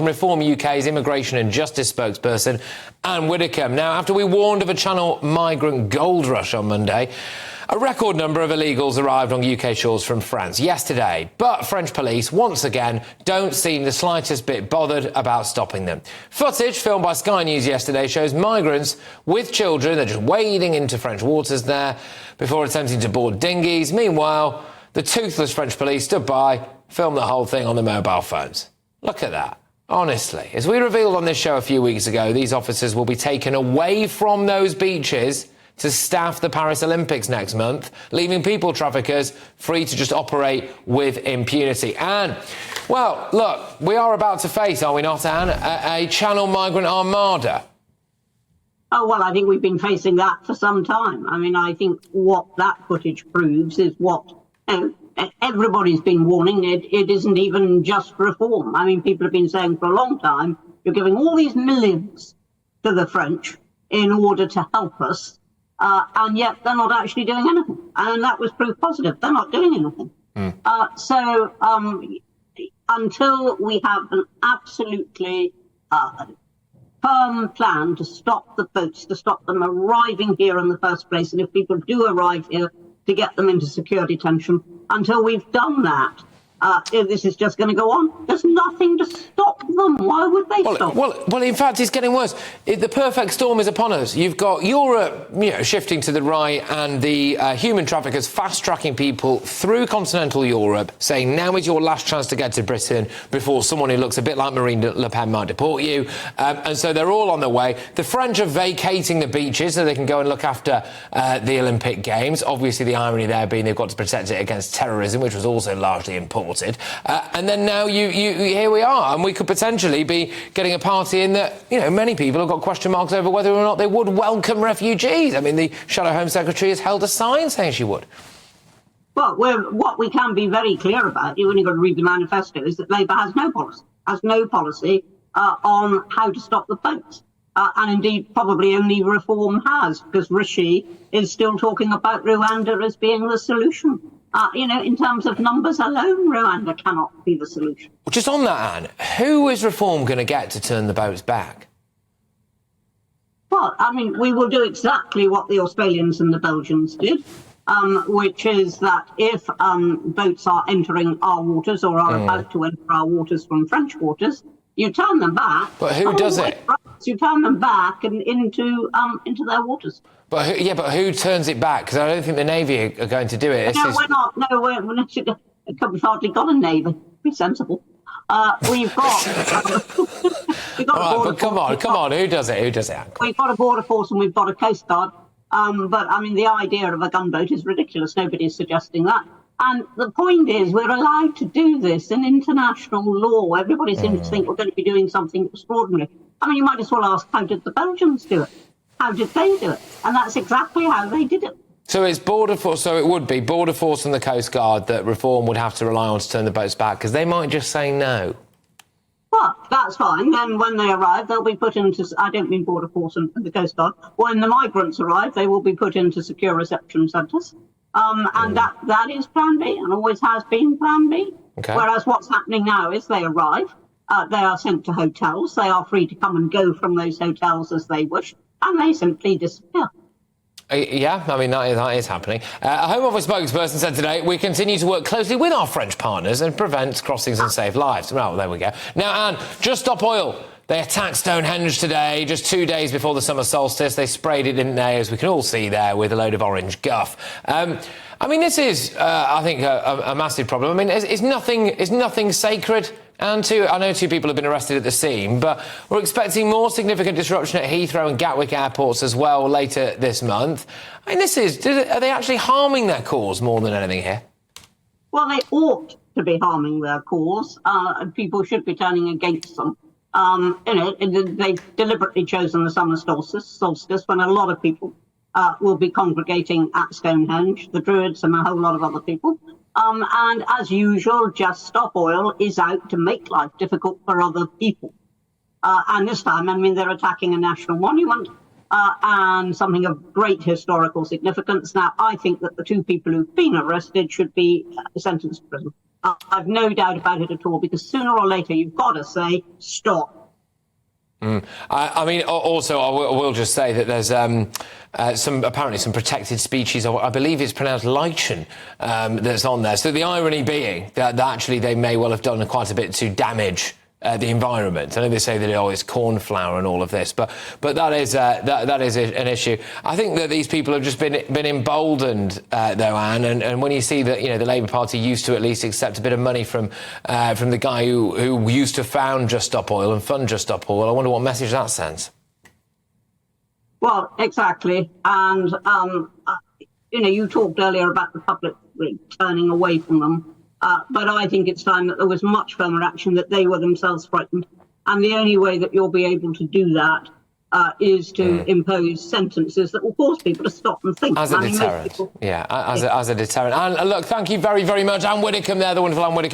Reform UK's immigration and justice spokesperson, Anne Widdecombe. Now, after we warned of a Channel migrant gold rush on Monday, a record number of illegals arrived on UK shores from France yesterday. But French police, once again, don't seem the slightest bit bothered about stopping them. Footage filmed by Sky News yesterday shows migrants with children. They're just wading into French waters there before attempting to board dinghies. Meanwhile, the toothless French police stood by, filmed the whole thing on their mobile phones. Look at that. Honestly, as we revealed on this show a few weeks ago, these officers will be taken away from those beaches to staff the Paris Olympics next month, leaving people traffickers free to just operate with impunity. And, well, look, we are about to face, are we not, Anne, a Channel migrant armada? Oh, well, I think we've been facing that for some time. I mean, I think what that footage proves is what everybody's been warning. It isn't even just Reform. I mean, people have been saying for a long time, you're giving all these millions to the French in order to help us, and yet they're not actually doing anything. And that was proof positive. They're not doing anything. So until we have an absolutely firm plan to stop the boats, to stop them arriving here in the first place, and if people do arrive here, to get them into secure detention. Until we've done that, this is just going to go on. There's nothing to stop them. Why would they stop? Well, in fact, it's getting worse. The perfect storm is upon us. You've got Europe, shifting to the right, and the human traffickers fast-tracking people through continental Europe, saying now is your last chance to get to Britain before someone who looks a bit like Marine Le Pen might deport you. And so they're all on their way. The French are vacating the beaches so they can go and look after the Olympic Games. Obviously, the irony there being they've got to protect it against terrorism, which was also largely imported. And then now here we are, and we could potentially be getting a party in that, many people have got question marks over whether or not they would welcome refugees. I mean, the Shadow Home Secretary has held a sign saying she would. Well, what we can be very clear about, you've only got to read the manifesto, is that Labour has no policy on how to stop the boats. And indeed, probably only Reform has, because Rishi is still talking about Rwanda as being the solution. In terms of numbers alone, Rwanda cannot be the solution. Well, just on that, Anne, who is Reform going to get to turn the boats back? Well, I mean, we will do exactly what the Australians and the Belgians did, which is that if boats are entering our waters or are about to enter our waters from French waters, you turn them back. But who does it? You turn them back and into their waters. But who turns it back? Because I don't think the Navy are going to do it. We're not. No, we're not. We've hardly got a Navy. Be sensible. We've got. But come on. Who does it? We've got a border force and we've got a coast guard. But I mean, the idea of a gunboat is ridiculous. Nobody's suggesting that. And the point is, we're allowed to do this in international law. Everybody seems to think we're going to be doing something extraordinary. I mean, you might as well ask, how did the Belgians do it? How did they do it? And that's exactly how they did it. So it's Border Force, so it would be Border Force and the Coast Guard that Reform would have to rely on to turn the boats back, because they might just say no. Well, that's fine. Then when they arrive, they'll be put into, I don't mean Border Force and the Coast Guard, when the migrants arrive, they will be put into secure reception centres. And that is Plan B, and always has been Plan B. Okay. Whereas what's happening now is they arrive, they are sent to hotels, they are free to come and go from those hotels as they wish, and they simply disappear. Yeah, I mean, that is happening. A Home Office spokesperson said today, we continue to work closely with our French partners and prevent crossings and save lives. Well, there we go. Now, Anne, Just Stop Oil. They attacked Stonehenge today, just 2 days before the summer solstice. They sprayed it, didn't they, as we can all see there, with a load of orange guff. I mean, this is, I think, a massive problem. I mean, is nothing sacred? And I know 2 people have been arrested at the scene, but we're expecting more significant disruption at Heathrow and Gatwick airports as well later this month. I mean, are they actually harming their cause more than anything here? Well, they ought to be harming their cause. People should be turning against them. They've deliberately chosen the summer solstice when a lot of people will be congregating at Stonehenge, the Druids and a whole lot of other people. And as usual, Just Stop Oil is out to make life difficult for other people. And this time, I mean, they're attacking a national monument and something of great historical significance. Now, I think that the 2 people who've been arrested should be sentenced to prison. I've no doubt about it at all, because sooner or later you've got to say stop. I mean, also, I will just say that there's apparently some protected species, I believe it's pronounced lichen, that's on there. So the irony being that actually they may well have done quite a bit to damage the environment. I know they say that it's cornflower and all of this, but that is an issue. I think that these people have just been emboldened, though, Anne. And when you see that the Labour Party used to at least accept a bit of money from the guy who used to found Just Stop Oil and fund Just Stop Oil, I wonder what message that sends. Well, exactly. And you talked earlier about the public turning away from them. But I think it's time that there was much firmer action, that they were themselves frightened. And the only way that you'll be able to do that is to impose sentences that will force people to stop and think. As a deterrent. Yeah, as a deterrent. And look, thank you very, very much. Anne Widdecombe there, the wonderful Anne Widdecombe.